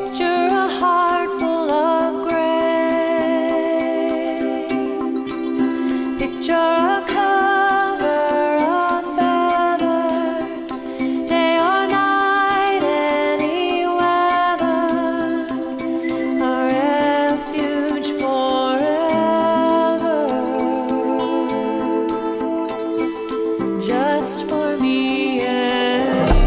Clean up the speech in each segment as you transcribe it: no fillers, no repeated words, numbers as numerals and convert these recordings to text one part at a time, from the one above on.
Picture a heart full of gray. Picture a cover of feathers, day or night, any weather, a refuge forever, just for me and you.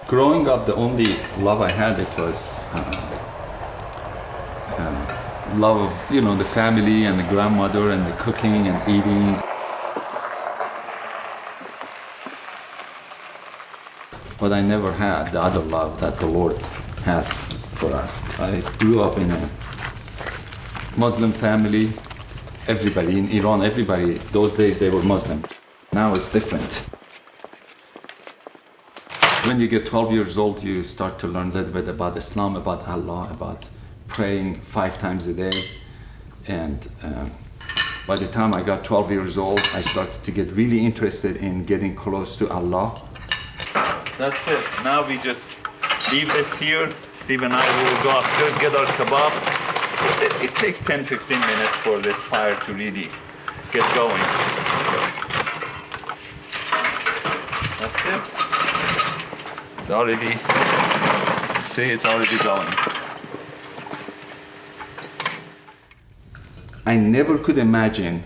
Growing up, the only love I had, it was love of, the family and the grandmother and the cooking and eating. But I never had the other love that the Lord has for us. I grew up in a Muslim family. Everybody in Iran, those days they were Muslim. Now it's different. When you get 12 years old, you start to learn a little bit about Islam, about Allah, about praying 5 times a day. And by the time I got 12 years old, I started to get really interested in getting close to Allah. That's it. Now we just leave this here. Steve and I will go upstairs, get our kebab. It takes 10-15 minutes for this fire to really get going. That's it. It's already, see, it's already going. I never could imagine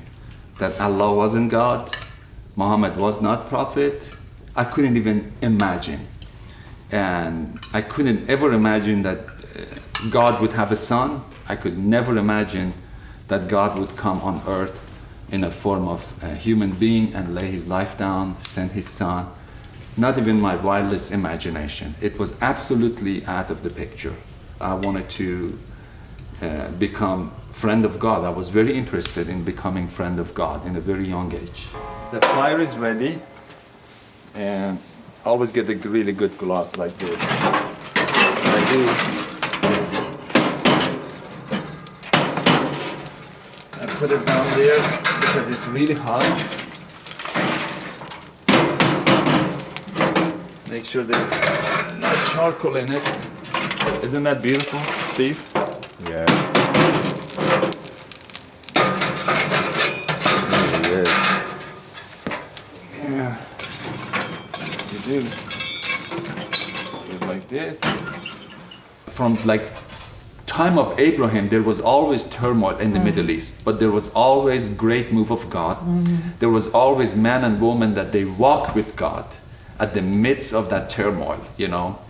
that Allah wasn't God, Muhammad was not prophet. I couldn't even imagine. And I couldn't ever imagine that God would have a son. I could never imagine that God would come on earth in a form of a human being and lay his life down, send his son. Not even my wildest imagination. It was absolutely out of the picture. I wanted to become friend of God. I was very interested in becoming friend of God in a very young age. The fire is ready, and I always get the really good gloves like this. I do. I put it down there because it's really hot. Make sure there's not charcoal in it. Isn't that beautiful, Steve? Yeah. There it is. Yeah. You do it like this. From time of Abraham, there was always turmoil in the Middle East, but there was always great move of God. There was always man and woman that they walk with God at the midst of that turmoil,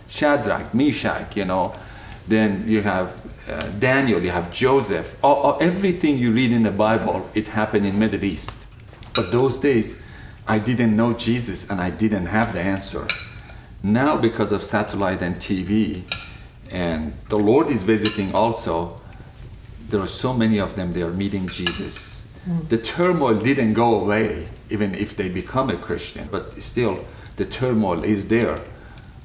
Shadrach, Meshach, then you have Daniel, you have Joseph. Everything you read in the Bible, it happened in Middle East. But those days, I didn't know Jesus and I didn't have the answer. Now, because of satellite and TV, and the Lord is visiting also, there are so many of them, they are meeting Jesus. The turmoil didn't go away, even if they become a Christian, but still, the turmoil is there.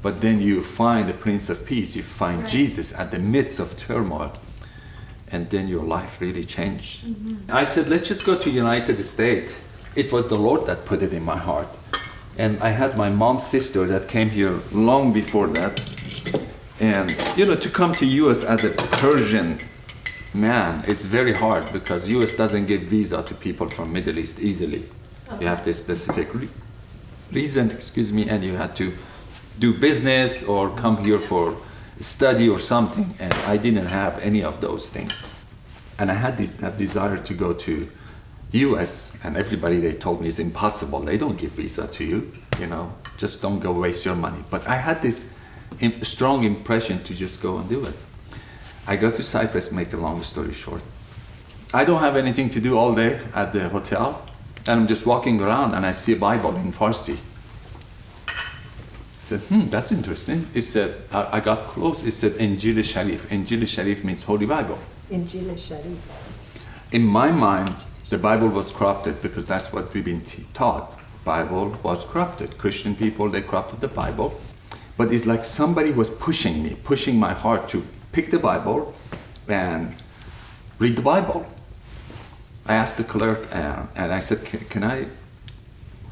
But then you find the Prince of Peace, you find Jesus at the midst of turmoil, and then your life really changed. I said, let's just go to United States. It was the Lord that put it in my heart. And I had my mom's sister that came here long before that. And to come to US as a Persian man, it's very hard because US doesn't give visa to people from Middle East easily. You have this specific reason, and you had to do business or come here for study or something, and I didn't have any of those things. And I had that desire to go to US, and everybody, they told me it's impossible. They don't give visa to you, just don't go waste your money. But I had this strong impression to just go and do it. I go to Cyprus, make a long story short. I don't have anything to do all day at the hotel, and I'm just walking around and I see a Bible in Farsi. I said, that's interesting. It said, I got close, it said Injil Sharif. Injil Sharif means Holy Bible. Injil Sharif. In my mind, the Bible was corrupted because that's what we've been taught. Bible was corrupted. Christian people, they corrupted the Bible. But it's like somebody was pushing my heart to pick the Bible and read the Bible. I asked the clerk and I said, can I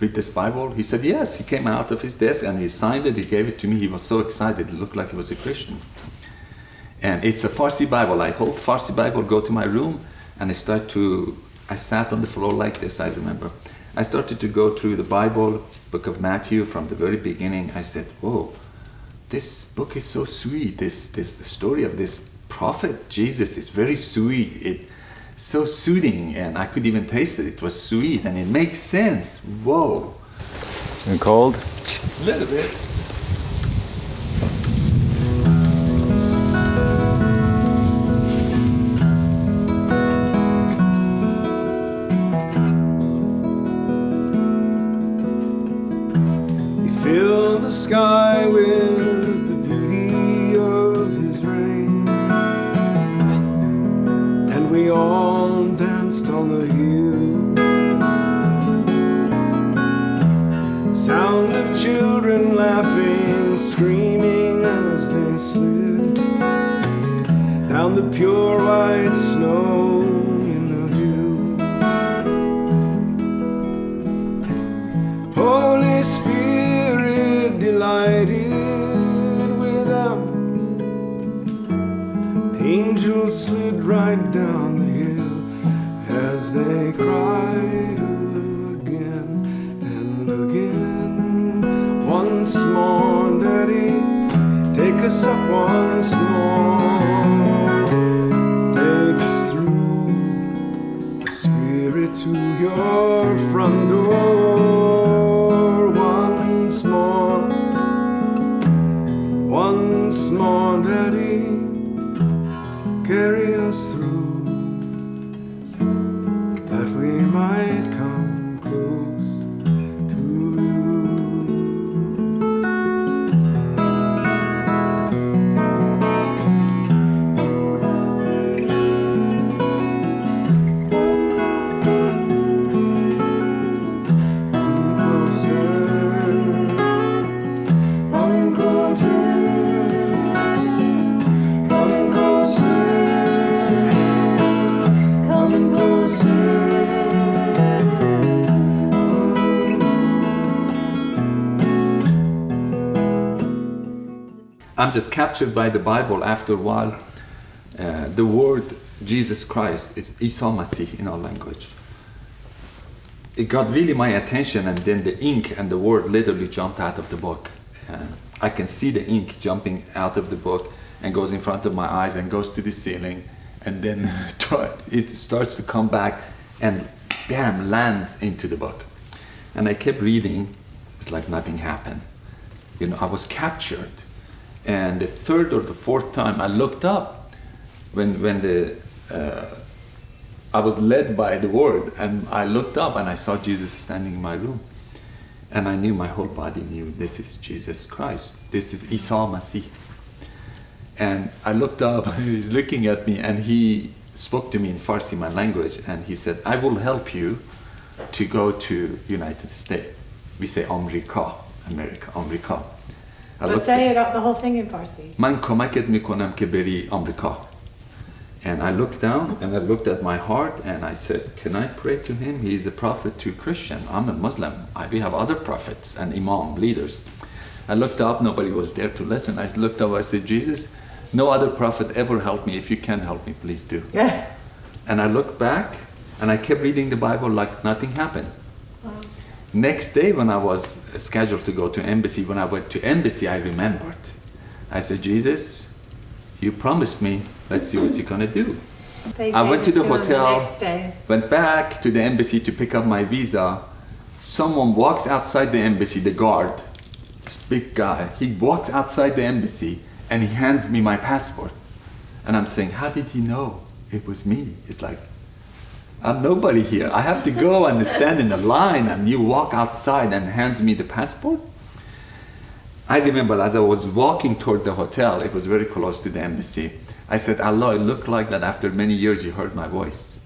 read this Bible? He said, yes. He came out of his desk and he signed it. He gave it to me. He was so excited. It looked like he was a Christian. And it's a Farsi Bible. I hold Farsi Bible, go to my room, and I sat on the floor like this, I remember. I started to go through the Bible, book of Matthew, from the very beginning. I said, whoa, this book is so sweet. The story of this prophet, Jesus, is very sweet. It's so soothing, and I could even taste it. It was sweet, and it makes sense. Whoa. Is it cold? A little bit. Fill the sky with the beauty of his reign, and we all danced on the hill. Sound of children laughing, screaming as they slid down the pure white snow in the hill. Holy Spirit delighted with them. The angels slid right down the hill as they cried again and again. Once more, Daddy, take us up once more. Take us through the Spirit to your front door. Once more, Daddy, carry us through, that we might come close to I'm just captured by the Bible after a while. The word Jesus Christ is Isa Masih in our language. It got really my attention, and then the ink and the word literally jumped out of the book. I can see the ink jumping out of the book and goes in front of my eyes and goes to the ceiling, and then it starts to come back and bam, lands into the book. And I kept reading. It's like nothing happened. I was captured. And the third or the fourth time I looked up, when I was led by the word, and I looked up and I saw Jesus standing in my room, and I knew, my whole body knew, this is Jesus Christ. This is Isa Masih. And I looked up, he's looking at me, and he spoke to me in Farsi, my language, and he said, I will help you to go to United States. We say America, America. But say it, the whole thing in Farsi. من کمکت میکنم که بری آمریکا. And I looked down and I looked at my heart and I said, can I pray to him? He is a prophet to Christian. I'm a Muslim. We have other prophets and imam, leaders. I looked up, nobody was there to listen. I looked up, I said, Jesus, no other prophet ever helped me. If you can help me, please do. And I looked back and I kept reading the Bible like nothing happened. Wow. Next day when I was scheduled to go to embassy, when I went to embassy, I remembered. I said, Jesus, you promised me, let's see what you're gonna do. I went to the hotel, went back to the embassy to pick up my visa. Someone walks outside the embassy, the guard, this big guy, he walks outside the embassy and he hands me my passport. And I'm thinking, how did he know it was me? It's like, I'm nobody here. I have to go and stand in the line, and you walk outside and hands me the passport? I remember as I was walking toward the hotel, it was very close to the embassy, I said, Allah, it looked like that after many years you heard my voice.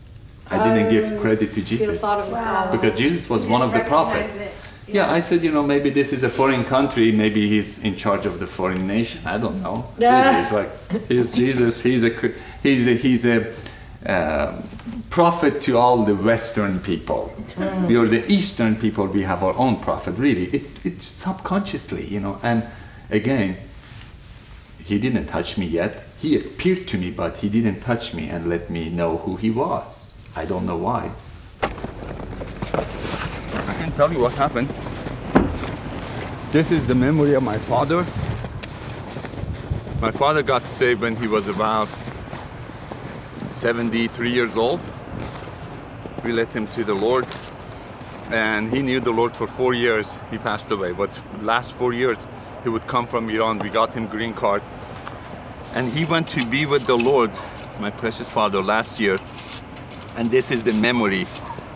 I didn't give credit to Jesus. Because Jesus was one of the prophets. Yeah, I said, maybe this is a foreign country, maybe he's in charge of the foreign nation. I don't know. He's like, he's Jesus, he's a prophet to all the Western people. We are the Eastern people, we have our own prophet, really. It's subconsciously, you know. And again, he didn't touch me yet. He appeared to me, but he didn't touch me and let me know who he was. I don't know why. I can tell you what happened. This is the memory of my father. My father got saved when he was about 73 years old. We led him to the Lord, and he knew the Lord for 4 years. He passed away, but last 4 years he would come from Iran. We got him green card, and he went to be with the Lord, my precious father, last year. And this is the memory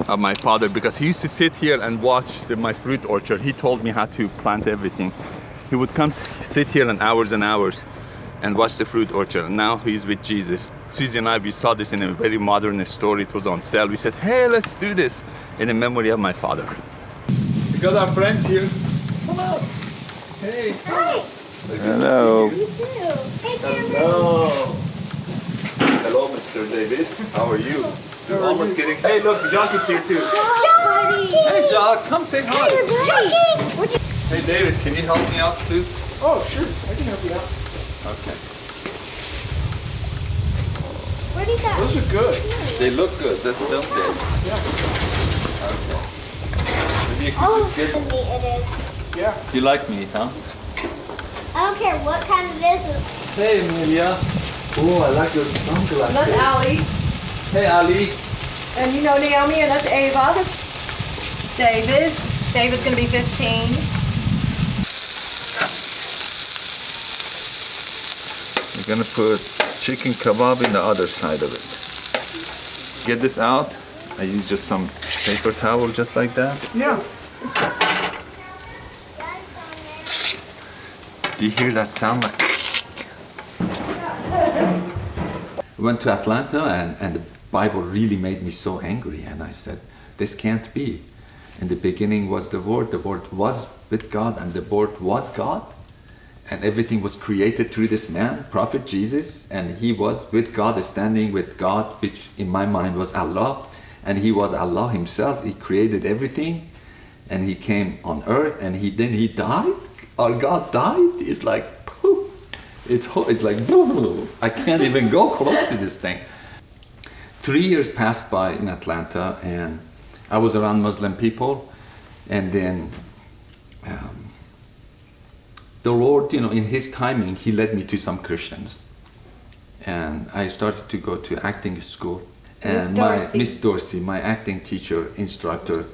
of my father, because he used to sit here and watch my fruit orchard. He told me how to plant everything. He would come sit here and hours and watch the fruit orchard. And now he's with Jesus. Suzy and I, we saw this in a very modern store. It was on sale. We said, hey, let's do this in the memory of my father. We got our friends here. Come on. Hey. Hi. Hello. You too. Hey, Kamran. Hello. Hello, Mr. David. How are you? We're almost getting. Hey, look, Jacques is here too. Jacques. Hey, Jacques, come say hi. Jacques. Hey, David, can you help me out, please? Oh, sure. I can help you out. Okay. What is that? Those are good. They look good, don't they? Yeah. Okay. Maybe you could Oh, just get. meat it is. Yeah. You like meat, huh? I don't care what kind it is. Hey, Amelia. Oh, I like your sunglasses. That's Allie, Hey, Ali. and you know Naomi, and that's Ava. David. David's gonna be 15. We're gonna put chicken kebab in the other side of it. Get this out. I use just some paper towel, just like that. Yeah. Do you hear that sound? Like. We went to Atlanta, and the Bible really made me so angry. And I said, this can't be. In the beginning was the Word was with God, and the Word was God. And everything was created through this man, Prophet Jesus, and he was with God, standing with God, which in my mind was Allah. And he was Allah himself. He created everything, and he came on earth, and then he died. Our God died. It's like, poof. It's like, boo. I can't even go close to this thing. 3 years passed by in Atlanta, and I was around Muslim people, and then the Lord, you know, in His timing, He led me to some Christians, and I started to go to acting school. And Miss Dorsey, my acting teacher, instructor,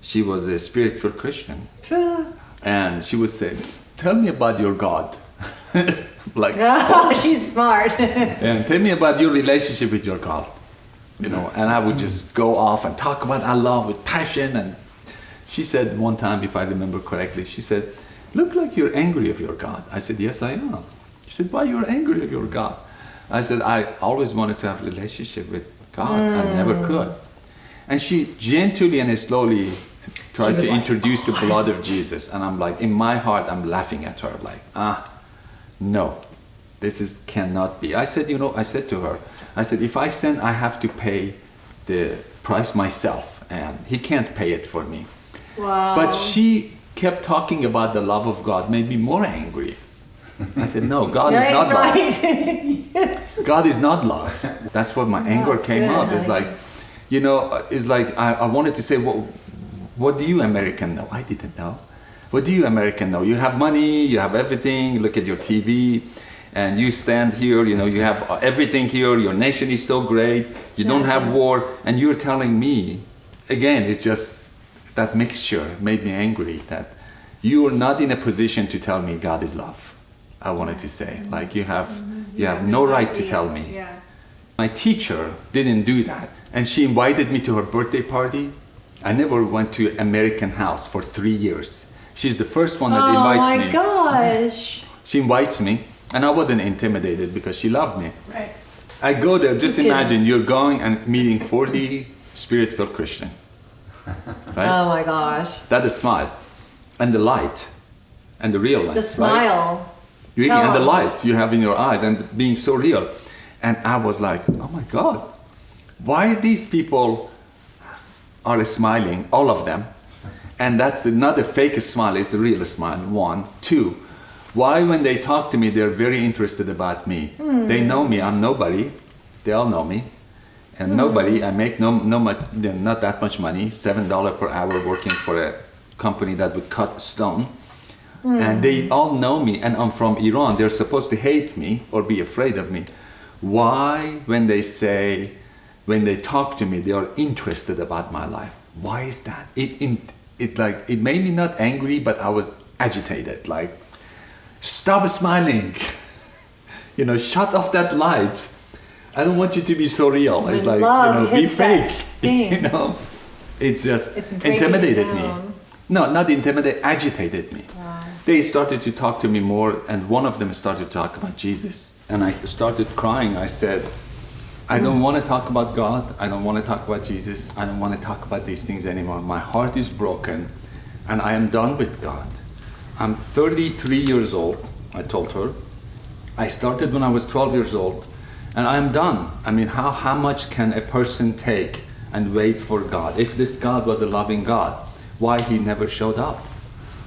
she was a spiritual Christian, and she would say, "Tell me about your God." Like, She's smart. and tell me about your relationship with your God, you know. And I would just go off and talk about Allah with passion. And she said one time, if I remember correctly, she said, "Look like you're angry of your God." I said, "Yes, I am." She said, "Why you're angry of your God?" I said, "I always wanted to have a relationship with God. I never could." And she gently and slowly tried to introduce the blood of Jesus. And I'm like, in my heart, I'm laughing at her, like, no, this cannot be. I said, you know, I said to her, I said, if I sin, I have to pay the price myself, and He can't pay it for me. Wow. But she kept talking about the love of God, made me more angry. I said, no, God is not love. God is not love. That's what my anger came up. It's like, you know, it's like I wanted to say, what do you American know? I didn't know. What do you American know? You have money, you have everything, you look at your TV, and you stand here, you know, you have everything here, your nation is so great, you don't have war, and you're telling me, again, it's just that mixture made me angry, that you're not in a position to tell me God is love. I wanted to say, like, you have no right to tell me. Yeah. My teacher didn't do that, and she invited me to her birthday party. I never went to American house for 3 years. She's the first one that invites me. Oh my gosh. She invites me, and I wasn't intimidated because she loved me. Right. I go there, just kidding. imagine you're going and meeting 40 spirit-filled Christian. Right? Oh my gosh. That is smile. And the light. And the real light. The smile. Right? Really, Tell and the 'em. light you have in your eyes and being so real. And I was like, oh my God. why these people are smiling, all of them, and that's not a fake smile, it's a real smile, 1. 2, why when they talk to me, they're very interested about me. They know me, I'm nobody, they all know me. And nobody, I make not that much money, $7 per hour working for a company that would cut stone. And they all know me, and I'm from Iran. They're supposed to hate me or be afraid of me. Why, when they talk to me, they are interested about my life? Why is that? It made me not angry, but I was agitated. Like, stop smiling. Shut off that light. I don't want you to be so real. It's like, be fake. It's just intimidated me. No, not intimidated, agitated me. Wow. They started to talk to me more, and one of them started to talk about Jesus. And I started crying. I said, I don't want to talk about God. I don't want to talk about Jesus. I don't want to talk about these things anymore. My heart is broken, and I am done with God. I'm 33 years old, I told her. I started when I was 12 years old. And I'm done. I mean, how much can a person take and wait for God? If this God was a loving God, why he never showed up?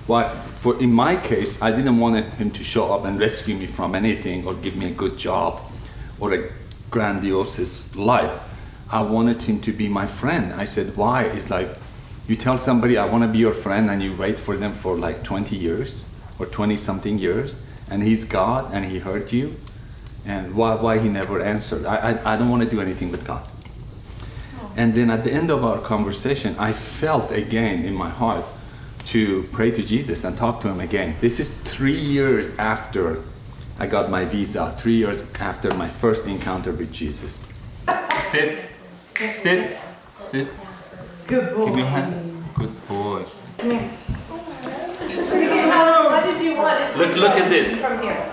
Why? In my case, I didn't want him to show up and rescue me from anything or give me a good job or a grandiose life. I wanted him to be my friend. I said, why? It's like, you tell somebody, I want to be your friend, and you wait for them for like 20 years or 20-something years, and he's God and he hurt you. And why he never answered? I don't want to do anything with God. And then at the end of our conversation, I felt again in my heart to pray to Jesus and talk to him again. This is 3 years after I got my visa, 3 years after my first encounter with Jesus. Sit. Good boy. Give me your hand. Good boy. What did you want? Look at this. From here.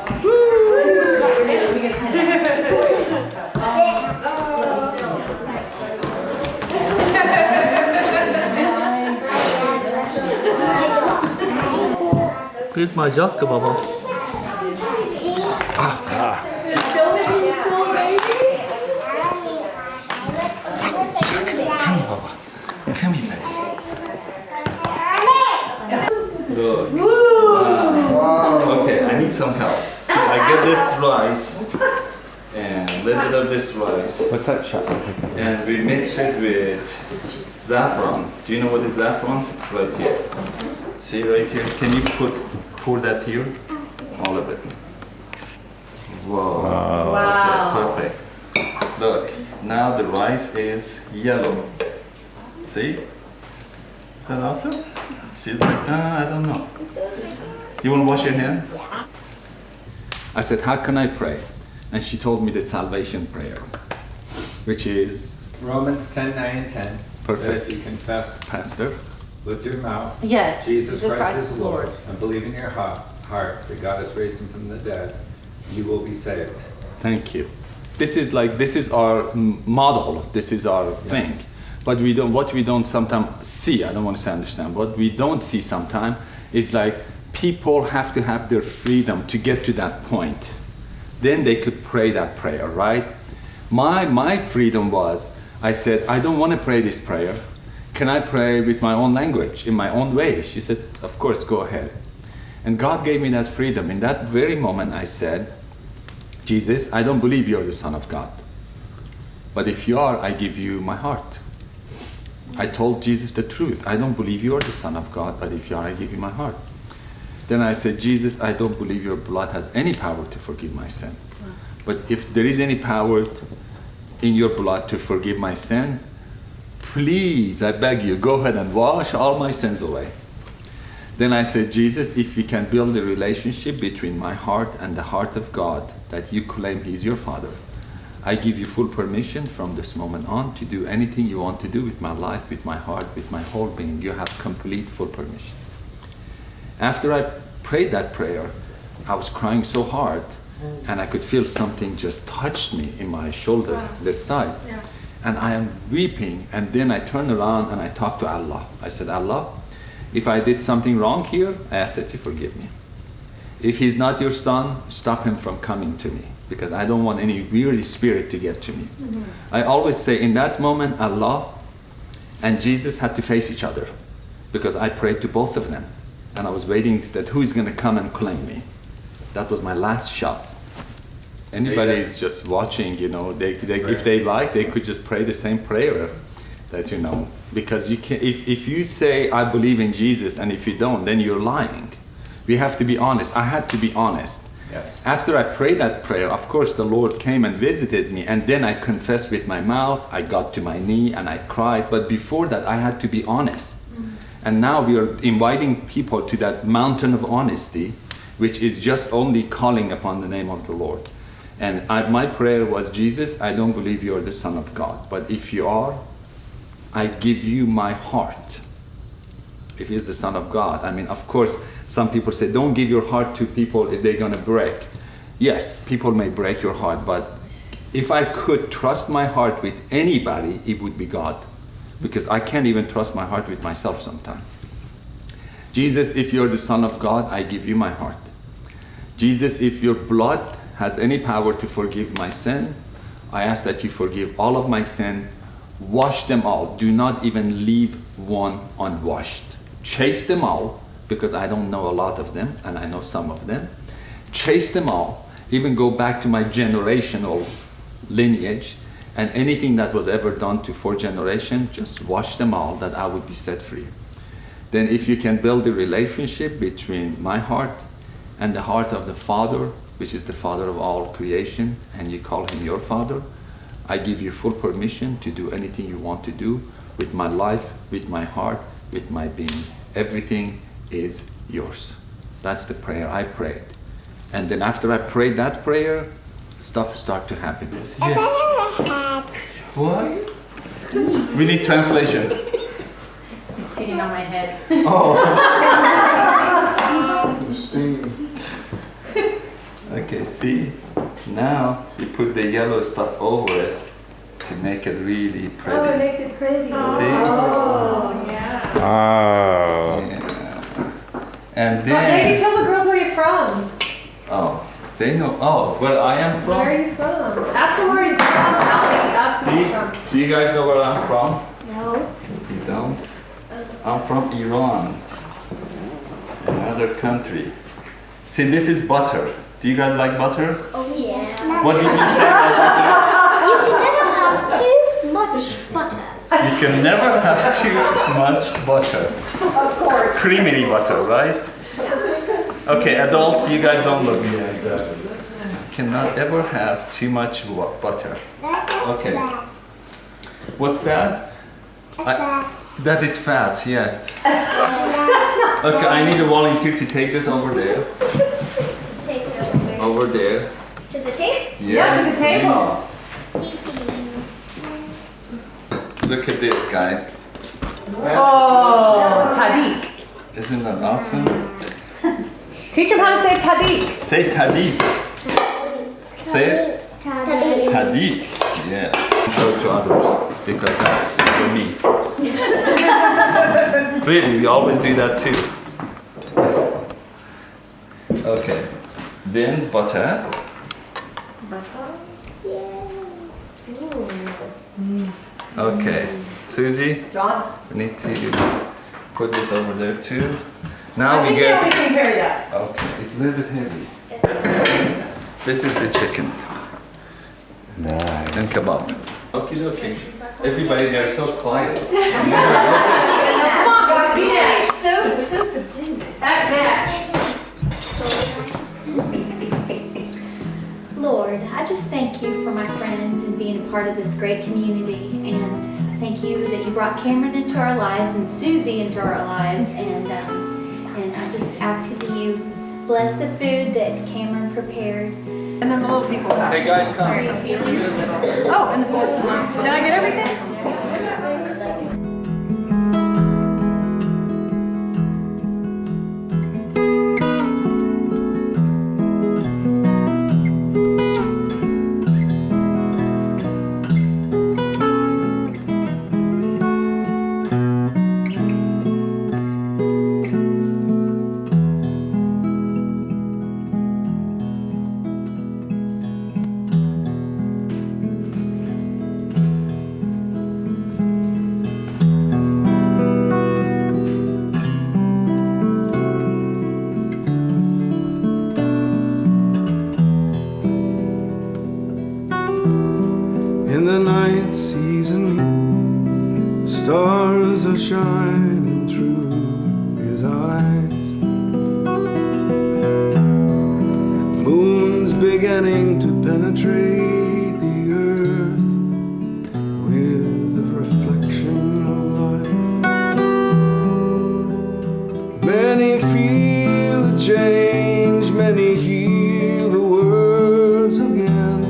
Here's my jacket, Baba. Come here, baby. Look. Wow. Okay, I need some help. So I get this rice and a little bit of this rice. What's that shot? And we mix it with saffron. Do you know what is saffron? Right here. See right here? Can you pour that here? All of it. Whoa. Wow. Okay, perfect. Look, now the rice is yellow. See? Is that awesome? She's like, I don't know. You want to wash your hand? Yeah. I said, how can I pray? And she told me the salvation prayer, which is Romans 10, 9, and 10. Perfect. That if you confess Pastor. with your mouth Yes. Jesus Christ is Lord, and believe in your heart that God has raised him from the dead, you will be saved. Thank you. This is our model. This is our thing. But what we don't sometimes see, I don't want to say understand, what we don't see sometimes is like people have to have their freedom to get to that point. Then they could pray that prayer, right? My freedom was, I said, I don't want to pray this prayer. Can I pray with my own language, in my own way? She said, of course, go ahead. And God gave me that freedom. In that very moment, I said, Jesus, I don't believe you're the Son of God. But if you are, I give you my heart. I told Jesus the truth. I don't believe you are the Son of God, but if you are, I give you my heart. Then I said, Jesus, I don't believe your blood has any power to forgive my sin. But if there is any power in your blood to forgive my sin, please, I beg you, go ahead and wash all my sins away. Then I said, Jesus, if you can build a relationship between my heart and the heart of God, that you claim He's your Father, I give you full permission from this moment on to do anything you want to do with my life, with my heart, with my whole being. You have complete full permission. After I prayed that prayer, I was crying so hard, and I could feel something just touched me in my shoulder, this side. Yeah. And I am weeping, and then I turned around and I talked to Allah. I said, Allah, if I did something wrong here, I ask that you forgive me. If he's not your son, stop him from coming to me, because I don't want any weird spirit to get to me. I always say in that moment, Allah and Jesus had to face each other, because I prayed to both of them. And I was waiting that who's going to come and claim me. That was my last shot. Anybody is just watching, you know, if they like, they could just pray the same prayer that, you know, because you can, if you say, I believe in Jesus, and if you don't, then you're lying. We have to be honest. I had to be honest. Yes. After I prayed that prayer, of course, the Lord came and visited me, and then I confessed with my mouth, I got to my knee and I cried. But before that, I had to be honest. And now we are inviting people to that mountain of honesty, which is just only calling upon the name of the Lord. And my prayer was, Jesus, I don't believe you are the Son of God, but if you are, I give you my heart. If he's the Son of God. I mean, of course, some people say, don't give your heart to people if they're going to break. Yes, people may break your heart, but if I could trust my heart with anybody, it would be God. Because I can't even trust my heart with myself sometimes. Jesus, if you're the Son of God, I give you my heart. Jesus, if your blood has any power to forgive my sin, I ask that you forgive all of my sin. Wash them all. Do not even leave one unwashed. Chase them all, because I don't know a lot of them, and I know some of them. Chase them all. Even go back to my generational lineage, and anything that was ever done to 4 generations, just wash them all, that I would be set free. Then if you can build a relationship between my heart and the heart of the Father, which is the Father of all creation, and you call him your Father, I give you full permission to do anything you want to do with my life, with my heart, with my being. Everything is yours. That's the prayer I prayed. And then after I prayed that prayer, stuff started to happen. What? We need translation. It's getting on my head. The steam. Okay, see? Now you put the yellow stuff over it to make it really pretty. Oh, it makes it pretty. See? Oh, yeah. Oh. Yeah. And But maybe then, tell the girls where you're from. oh, they know, oh, where I am Where are from? you from? Ask him where he's from. Ask Do him where you, he's from. do you guys know where I'm from? No. You don't? I'm from Iran, another country. See, this is butter. Do you guys like butter? Oh yeah. What did you say about You can never have too much butter. butter? You can never have too much butter. Of course. Creamy butter, right? Okay, adult, you guys don't look. Cannot ever have too much butter. That's Okay. What's that? That is fat, yes. Okay, I need a volunteer to take this over there. Take it over there. Over there. To the tape? Yeah, to the table. Look at this, guys. Oh, Tadik. Isn't that awesome? Teach him how to say Tadik. Say Tadik. Say it. Tadik. Yes. Show it to others, because that's for me. Really, we always do that too. Okay. Then butter. Okay. Suzy, John? we need to put this over there too. Now I we think get. we can carry that. Okay, it's a little bit heavy. This is the chicken Nice. and kebab. Okay, okay. Everybody, they're so quiet. Come on, guys, be nice. So subdued. Act match. Lord, I just thank you for my friends and being a part of this great community. And I thank you that you brought Cameron into our lives and Suzy into our lives. And I just ask that you bless the food that Cameron prepared. And then the little people come. Hey guys, come. Oh, and the forks and knives. Did I get everything? penetrate the earth with the reflection of life. Many feel the change, many hear the words again.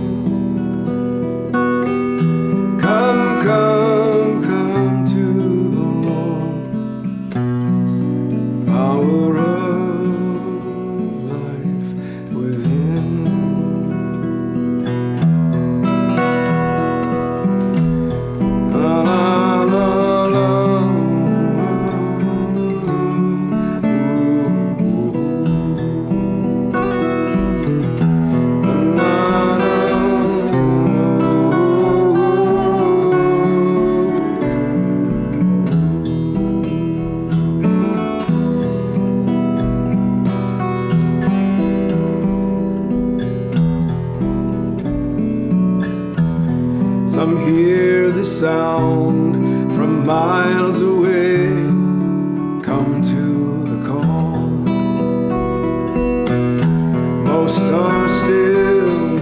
Come, come, come to the Lord, power of life within. La, la, la, some hear the sound from miles away, come to the call. Most are still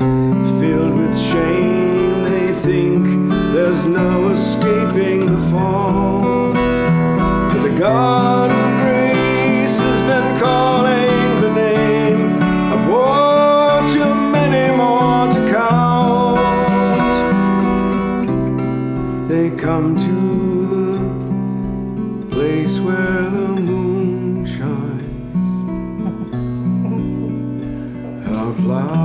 filled with shame, they think there's no escaping the fall. But the God of grace has been calling the name of woe, too many more to count. They come to the place where the moon shines out loud.